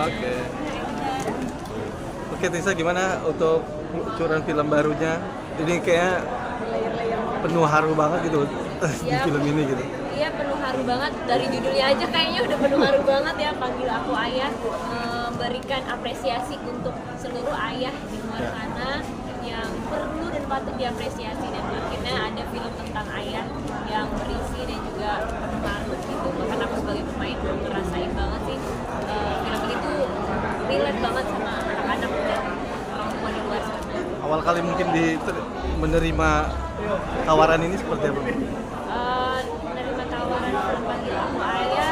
Oke. Oke Tisa, gimana untuk peluncuran film barunya? Ini kayak penuh haru banget gitu di film ini gitu. Iya, penuh haru banget. Dari judulnya aja kayaknya udah penuh haru banget ya. Panggil Aku Ayah, memberikan apresiasi untuk seluruh ayah di luar sana yang perlu dan patut diapresiasi. Dan akhirnya ada film tentang ayah yang berisi dan juga penuh haru gitu. Bahkan aku sebagai pemain ngerasain banget sih film itu relate banget sama anak-anak dan orang tua di luar sana. Awal kali mungkin menerima tawaran ini seperti apa? Menerima tawaran film Panggil Aku Ayah,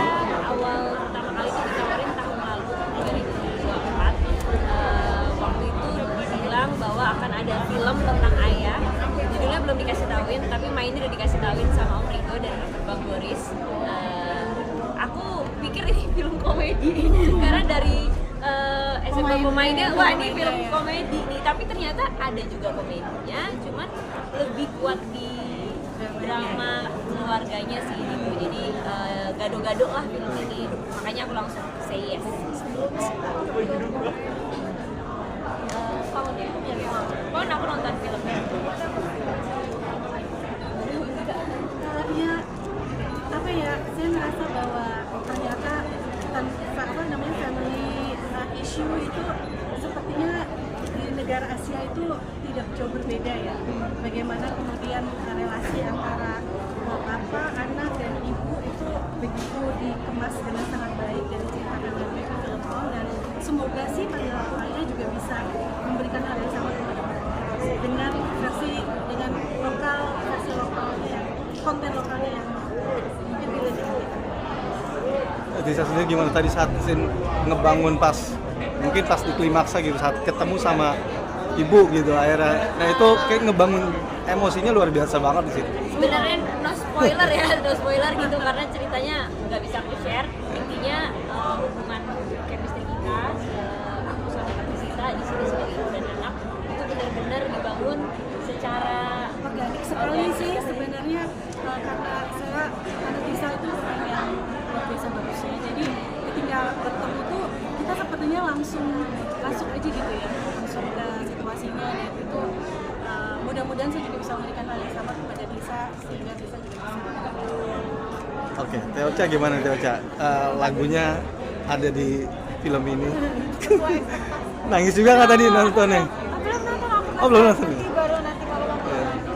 awal pertama kali itu ditawarin tahun lalu 2024. Waktu itu dibilang bahwa akan ada film tentang ayah. Judulnya belum dikasih tauin, tapi mainnya udah dikasih tauin sama Om Rido dan Bang Boris. Aku pikir ini film komedi karena dari SMA pemainnya, wah ini film komedi nih, tapi ternyata ada juga komedinya, cuman lebih kuat di drama keluarganya sih gitu. Jadi gado-gado lah film ini, makanya aku langsung say yes. Pohon aku nonton filmnya. Ya, apa ya, saya merasa bahwa ternyata family issue itu sepertinya di negara Asia itu tidak jauh berbeda ya. Bagaimana kemudian relasi antara anak dan ibu itu begitu dikemas dengan sangat baik dan diceritakan oleh film dan semoga sih Panggil Aku Ayah juga bisa memberikan hal yang sama dengan versi lokalnya, konten lokalnya yang mungkin relate. Tisa sendiri gimana tadi saat scene ngebangun mungkin pas di klimaksa gitu, saat ketemu sama ibu gitu akhirnya, nah itu kayak ngebangun emosinya luar biasa banget di situ. Sebenarnya no spoiler gitu karena ceritanya nggak bisa aku share. Intinya hubungan chemistry kita, aku sama Tante Sita di sini sebagai ibu dan anak itu benar-benar dibangun secara organik sekali sih sebenarnya, karena Tante Tisa itu orang yang luar biasa bagusnya. Jadi ketika bertemu tuh kita sepertinya langsung aja gitu ya, langsung ke situasinya, dan itu mudah-mudahan saya juga bisa memberikan hal yang sama kepada Tisa sehingga Tisa juga bisa. Oke, Teocha gimana Teocha? Lagunya ada di film ini. Nangis juga nggak tadi nontonnya? Belum nonton, aku Belum nonton. baru nanti kalau waktu nonton.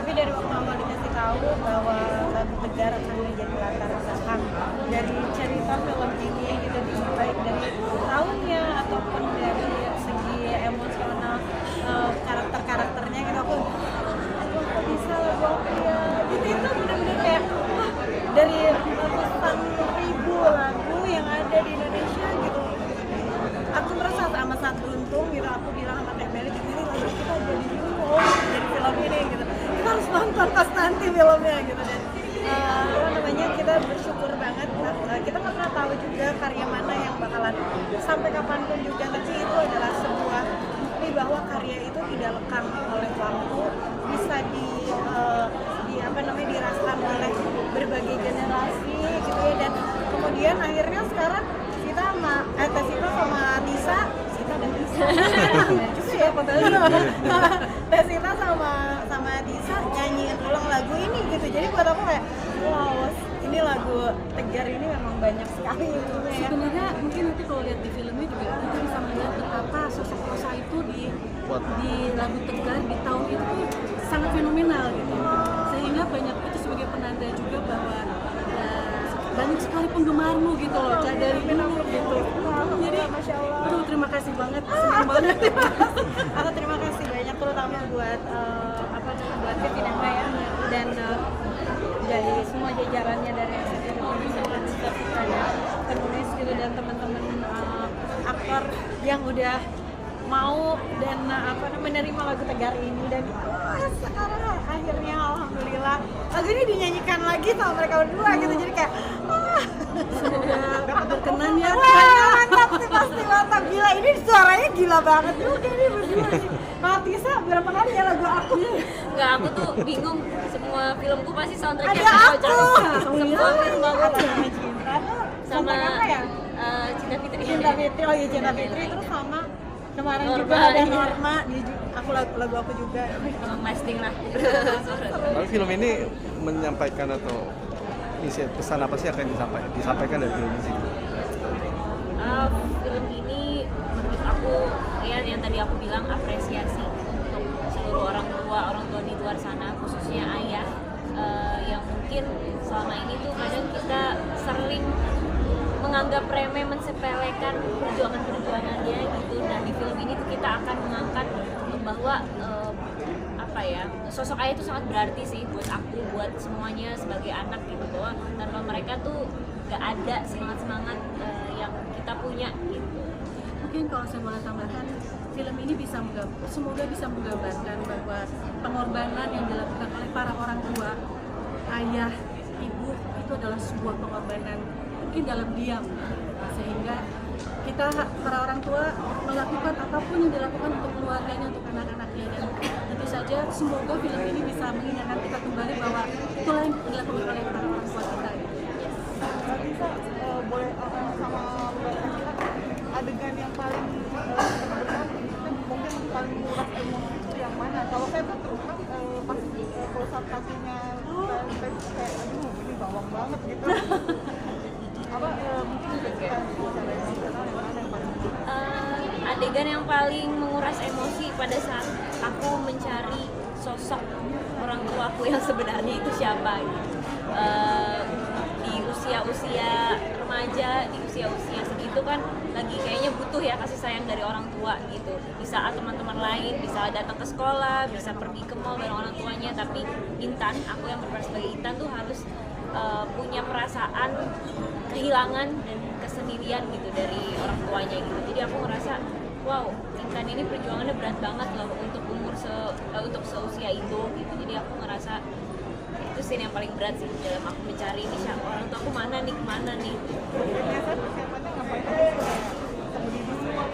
Tapi dari waktu awal dikasih tahu bahwa lagu Tegar akan menjadi latar belakang dari cerita film ini gitu, baik dari tahunnya ataupun dari segi emosional karakternya gitu. Aku bisa lagu apa ya? Gitu, itu benar-benar kayak dari ratusan ribu lagu yang ada di Indonesia gitu. Aku merasa amat sangat beruntung gitu. Aku bilang sama Teh Meli, ini lagu kita jadi dulu jadi film ini gitu. Kita harus nonton pas nanti filmnya gitu. Dan kita bersyukur banget. Kita nggak pernah tahu juga karya mana yang bakalan sampai kapanpun juga, tapi itu adalah sebuah bukti bahwa karya itu tidak lekang oleh waktu, bisa dirasakan oleh berbagai generasi gitu ya. Dan kemudian akhirnya sekarang kita sama Tisa gitu ya Tisa sama Tisa nyanyiin ulang lagu ini gitu. Jadi buat aku kayak wow, ini lagu Tegar ini memang banyak sekali gitu ya. Sebenarnya mungkin nanti kalau lihat di filmnya juga kita bisa melihat betapa sosok Rosa itu di lagu Tegar di tahun itu tuh sangat fenomenal gitu. Sehingga banyak itu sebagai penanda juga bahwa banyak sekali penggemarmu gitu loh, dari dulu gitu. Jadi, aduh terima kasih banget, senang banget. Aku terima kasih banyak, terutama buat buat Kevin dan Maya dan dari semua jajarannya, dari eksekutif produser, penulis gitu, dan teman-teman aktor yang udah mau dan menerima lagu Tegar ini. Dan sekarang akhirnya alhamdulillah lagu ini dinyanyikan lagi sama mereka berdua gitu. Jadi kayak semoga berkenan ya. Wah, mantap sih, pasti mantap, gila, ini suaranya gila banget juga nih berdua sih. Kalau Tisa berapa kali ya lagu aku? Enggak, aku tuh bingung, semua filmku pasti soundtracknya Ada aku. semua film aku Ada Cinta sama apa ya? Cinta Fitri. Cinta Cinta Fitri, lagi Cinta Fitri, terus sama kemarin juga Norma, ada iya. Norma, lagu aku juga. Emang masting lah. Lalu film ini menyampaikan atau isi pesan apa sih akan disampaikan dari film ini? Film ini menurut aku ya yang tadi aku bilang apresiasi untuk seluruh orang tua di luar sana, khususnya ayah yang mungkin selama ini tuh kadang kita sering menganggap remeh, mensepelekan perjuangannya gitu. Nah di film ini tuh kita akan mengangkat bahwa apa ya, sosok ayah itu sangat berarti sih buat aku, buat semuanya sebagai anak gitu, bahwa tanpa mereka tuh gak ada semangat yang kita punya gitu. Mungkin kalau saya boleh tambahkan, film ini semoga bisa menggambarkan bahwa pengorbanan yang dilakukan oleh para orang tua, ayah, ibu, itu adalah sebuah pengorbanan mungkin dalam diam, sehingga kita para orang tua melakukan apapun yang dilakukan untuk keluarganya, untuk anak-anaknya, dan tentu saja semoga film ini bisa mengingatkan kita kembali bahwa itulah yang dilakukan oleh para orang tua kita. Bisa boleh sama adegan yang paling berkesan, mungkin paling menguras emosi itu yang mana? Kalau saya tuh terus terang pas pulsa kakinya kayak aduh ini bawang banget gitu. Apa mungkin kita bicara emosional yang mana yang paling Adegan yang paling menguras emosi pada saat aku mencari sosok orang tuaku yang sebenarnya itu siapa gitu. Di usia-usia remaja, di usia-usia segitu kan lagi kayaknya butuh ya kasih sayang dari orang tua gitu. Di saat teman-teman lain bisa datang ke sekolah, bisa pergi ke mall bareng orang tuanya, tapi Intan, aku yang berperan sebagai Intan tuh harus punya perasaan kehilangan dan kesendirian gitu dari orang tuanya gitu. Jadi aku ngerasa wow, Intan ini perjuangannya berat banget loh untuk untuk seusia itu gitu. Jadi aku ngerasa itu scene yang paling berat sih dalam aku mencari ini siapa orang tua aku, mana nih, kemana nih. biasa persiapannya ngapain sembunyi di semua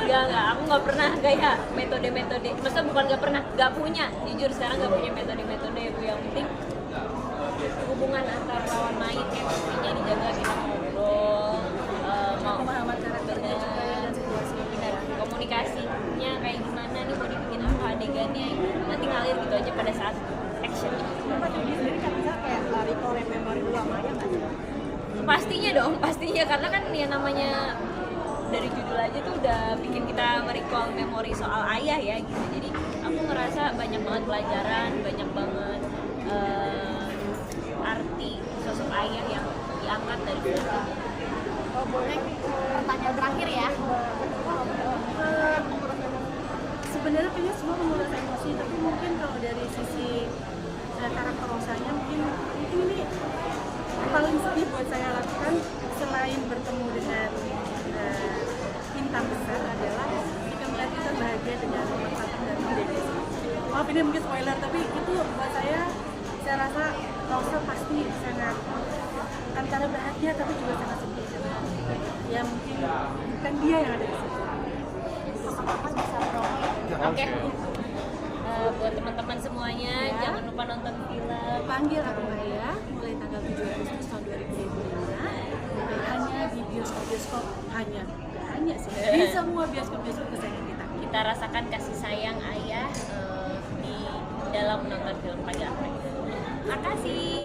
Enggak, aku nggak pernah kayak metode-metode, maksudnya bukan nggak pernah, nggak punya, jujur sekarang nggak punya metode-metode yang penting hubungan antar lawan main ya, pastinya dijaga, kita ngobrol, mau Pemahaman karakternya juga ya, dan situasinya. benar, komunikasinya kayak gimana nih, mau dibikin apa adegannya, nanti ngalir gitu aja pada saat action. Bapak Jody sendiri kan bisa kayak recall memory dulu sama ayah nggak sih? Pastinya dong, pastinya, karena kan ya namanya dari judul aja tuh udah bikin kita merecall memori soal ayah ya gitu. Jadi aku ngerasa banyak banget pelajaran, banyak banget arti sosok ayah yang diangkat dari film ini. Oh, boleh pertanyaan terakhir ya. Sebenarnya kayaknya semua menguras emosi, tapi mungkin kalau dari sisi karakter Rosanya mungkin ini paling sedih buat saya lakukan selain bertemu dengan Intan besar adalah ketika melihat kita bahagia dengan nomor satu dan Dede. Maaf ini mungkin spoiler, tapi itu buat saya rasa Rosa pasti sangat antara bahagia tapi juga sangat sedih. Ya mungkin bukan dia yang ada di situ. Apa bisa promo? Oke. Buat teman-teman semuanya, jangan lupa nonton film. Panggil Aku Ayah mulai tanggal 7 Agustus tahun 2025 hanya di bioskop-bioskop, hanya sih di semua bioskop-bioskop kesayangan kita. Kita rasakan kasih sayang ayah di dalam menonton film Panggil Aku Ayah. Makasih.